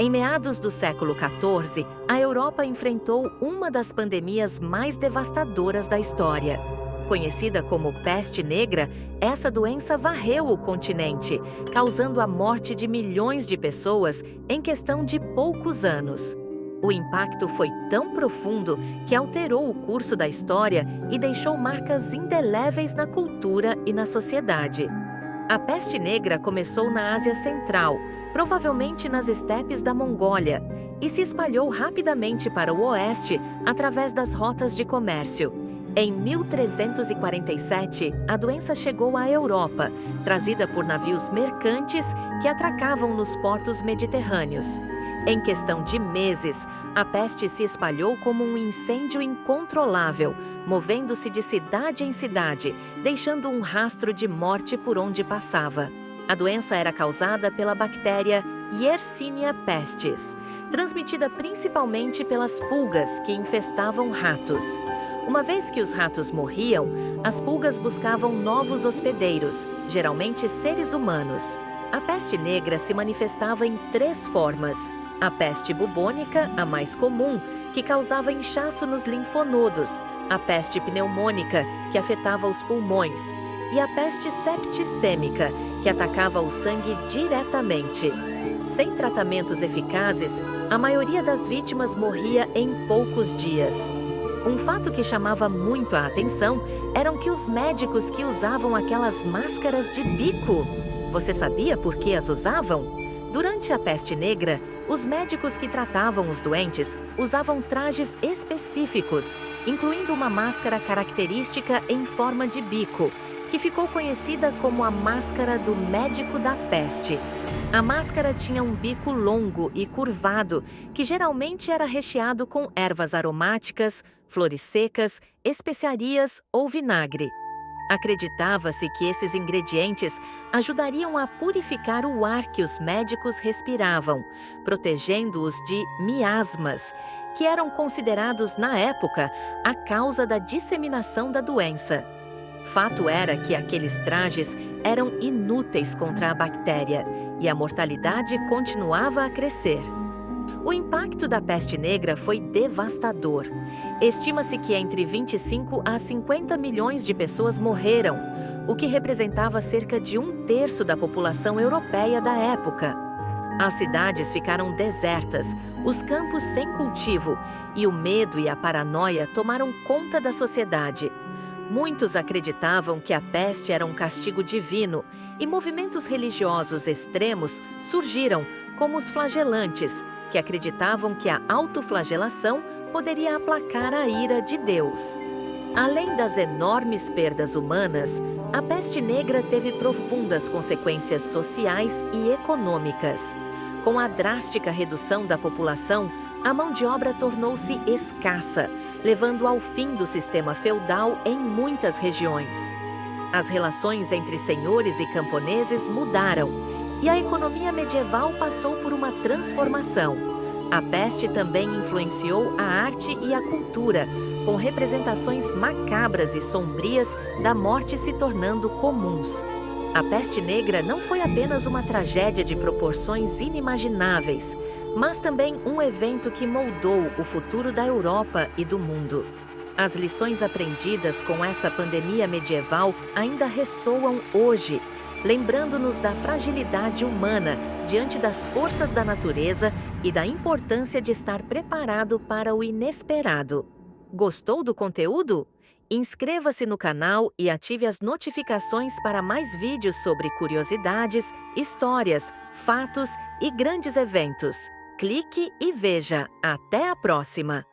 Em meados do século XIV, a Europa enfrentou uma das pandemias mais devastadoras da história. Conhecida como peste negra, essa doença varreu o continente, causando a morte de milhões de pessoas em questão de poucos anos. O impacto foi tão profundo que alterou o curso da história e deixou marcas indeléveis na cultura e na sociedade. A peste negra começou na Ásia Central, provavelmente nas estepes da Mongólia, e se espalhou rapidamente para o oeste através das rotas de comércio. Em 1347, a doença chegou à Europa, trazida por navios mercantes que atracavam nos portos mediterrâneos. Em questão de meses, a peste se espalhou como um incêndio incontrolável, movendo-se de cidade em cidade, deixando um rastro de morte por onde passava. A doença era causada pela bactéria Yersinia pestis, transmitida principalmente pelas pulgas que infestavam ratos. Uma vez que os ratos morriam, as pulgas buscavam novos hospedeiros, geralmente seres humanos. A peste negra se manifestava em 3 formas. A peste bubônica, a mais comum, que causava inchaço nos linfonodos, a peste pneumônica, que afetava os pulmões, e a peste septicêmica, que atacava o sangue diretamente. Sem tratamentos eficazes, a maioria das vítimas morria em poucos dias. Um fato que chamava muito a atenção eram que os médicos que usavam aquelas máscaras de bico. Você sabia por que as usavam? Durante a peste negra, os médicos que tratavam os doentes usavam trajes específicos, incluindo uma máscara característica em forma de bico, que ficou conhecida como a máscara do médico da peste. A máscara tinha um bico longo e curvado, que geralmente era recheado com ervas aromáticas, flores secas, especiarias ou vinagre. Acreditava-se que esses ingredientes ajudariam a purificar o ar que os médicos respiravam, protegendo-os de miasmas, que eram considerados, na época, a causa da disseminação da doença. Fato era que aqueles trajes eram inúteis contra a bactéria e a mortalidade continuava a crescer. O impacto da peste negra foi devastador. Estima-se que entre 25 a 50 milhões de pessoas morreram, o que representava cerca de 1/3 da população europeia da época. As cidades ficaram desertas, os campos sem cultivo, e o medo e a paranoia tomaram conta da sociedade. Muitos acreditavam que a peste era um castigo divino, e movimentos religiosos extremos surgiram, como os flagelantes, que acreditavam que a autoflagelação poderia aplacar a ira de Deus. Além das enormes perdas humanas, a peste negra teve profundas consequências sociais e econômicas. Com a drástica redução da população, a mão de obra tornou-se escassa, levando ao fim do sistema feudal em muitas regiões. As relações entre senhores e camponeses mudaram, e a economia medieval passou por uma transformação. A peste também influenciou a arte e a cultura, com representações macabras e sombrias da morte se tornando comuns. A peste negra não foi apenas uma tragédia de proporções inimagináveis, mas também um evento que moldou o futuro da Europa e do mundo. As lições aprendidas com essa pandemia medieval ainda ressoam hoje, lembrando-nos da fragilidade humana diante das forças da natureza e da importância de estar preparado para o inesperado. Gostou do conteúdo? Inscreva-se no canal e ative as notificações para mais vídeos sobre curiosidades, histórias, fatos e grandes eventos. Clique e veja. Até a próxima!